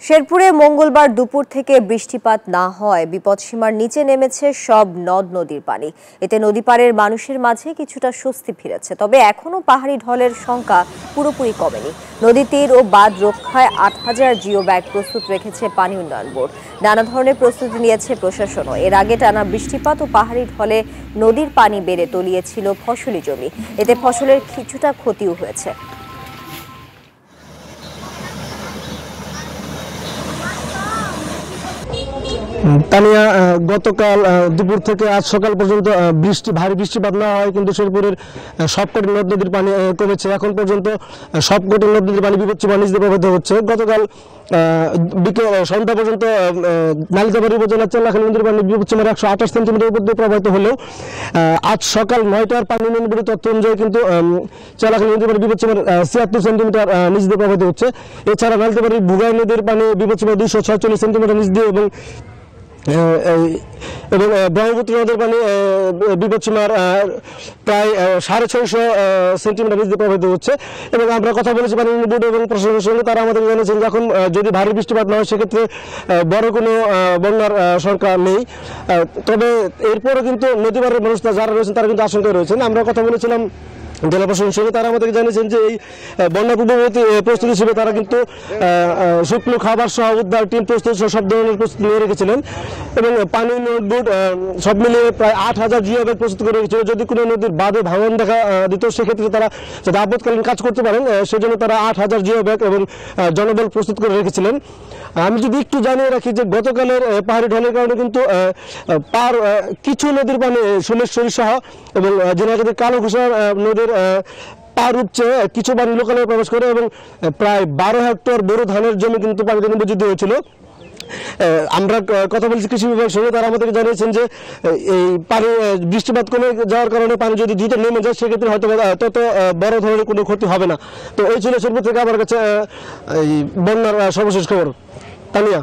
শেরপুরে মঙ্গলবার দুপুর থেকে বৃষ্টিপাত না হওয়ায় বিপদসীমার নিচে নেমেছে সব নদ নদীর পানি। এতে নদী পাড়ের মানুষের মাঝে কিছুটা স্বস্তি ফিরেছে, তবে এখনো পাহাড়ি ঢলের সংখ্যা পুরোপুরি কমেনি। নদী তীর ও বাঁধ রক্ষায় ৮,০০০ জিও ব্যাগ প্রস্তুত রেখেছে পানি উন্নয়ন বোর্ড। নানা ধরনের প্রস্তুতি নিয়েছে প্রশাসনও। এর আগে টানা বৃষ্টিপাত ও পাহাড়ি ঢলে নদীর পানি বেড়ে তলিয়েছিল ফসলি জমি। এতে ফসলের কিছুটা ক্ষতিও হয়েছে। তানিয়া, গতকাল দুপুর থেকে আজ সকাল পর্যন্ত ভারী বৃষ্টিপাত না হয় কিন্তু শেরপুরের সবকটি নদ নদীর পানি কমেছে। এখন পর্যন্ত সবকটি নদ নদীর পানি বিপদসীমা নিচ দিয়ে প্রবাহিত হচ্ছে। গতকাল সন্ধ্যা পর্যন্ত নালিতাবাড়ি উপজেলার চেল্লাখালী নদীর পানি বিপদসীমার 128 সেন্টিমিটার উপর দিয়ে প্রবাহিত হলেও আজ সকাল 9টার পানি উন্নয়ন বোর্ডের তথ্য অনুযায়ী কিন্তু চেল্লাখালী নদীর পানি বিপদসীমার 76 সেন্টিমিটার নিচ দিয়ে প্রবাহিত হচ্ছে। এছাড়া নালিতাবাড়ির ভুগাই নদীর পানি বিপদসীমা 246 সেন্টিমিটার নিচ দিয়ে এবং ব্রহ্মপুত্র নদের পানি বিপদসীমার প্রায় 650 সেন্টিমিটার নিচ দিয়ে প্রবাহিত হচ্ছে। এবং আমরা কথা বলেছি পানি উন্নয়ন বোর্ড এবং প্রশাসনের সঙ্গে, তারা আমাদের জানিয়েছেন যে এখন যদি ভারী বৃষ্টিপাত না হয় সেক্ষেত্রে বড় কোনো বন্যার সংখ্যা নেই। তবে এরপরও কিন্তু নদী পাড়ের মানুষ যারা রয়েছেন তারা কিন্তু আশঙ্কায় রয়েছেন। আমরা কথা বলেছিলাম জেলা প্রশাসনের সঙ্গে, তারা আমাদেরকে জানিয়েছেন যে এই বন্যা পূর্ববর্তী প্রস্তুতি হিসেবে তারা কিন্তু শুকনো খাবার সহ উদ্ধার টিম প্রস্তুতি সহ সব ধরনের প্রস্তুতি নিয়ে রেখেছিলেন। এবং পানি উন্নয়ন বোর্ড সব মিলিয়ে প্রায় 8,000 জিও ব্যাগ প্রস্তুত করে রেখেছিল। যদি কোনো নদীর বাঁধে ভাঙন দেখা দিত সেক্ষেত্রে তারা যাতে আপৎকালীন কাজ করতে পারেন সেজন্য তারা 8,000 জিও ব্যাগ এবং জনবল প্রস্তুত করে রেখেছিলেন। আমি যদি একটু জানিয়ে রাখি যে গতকালের পাহাড়ি ঢলের কারণে কিন্তু কিছু নদীর পানি সোমেশ্বরী সহ এবং জেনারেল কালোঘোষা নদীর পার উপচে কিছু পানি লোকালয়ে প্রবেশ করে এবং প্রায় 12 হেক্টর বোরো ধানের জমি কিন্তু পানিতে নিমজ্জিত হয়েছিল। আমরা কথা বলছি কৃষি বিভাগের সঙ্গে, তারা আমাদেরকে জানিয়েছেন যে এই পানি বৃষ্টিপাত কমে যাওয়ার কারণে পানি যদি দ্রুত নেমে যায় সেক্ষেত্রে হয়তো তত বড় ধরনের কোনো ক্ষতি হবে না। তো এই ছিল শেরপুর থেকে আমার কাছে এই বন্যার সর্বশেষ খবর। তানিয়া।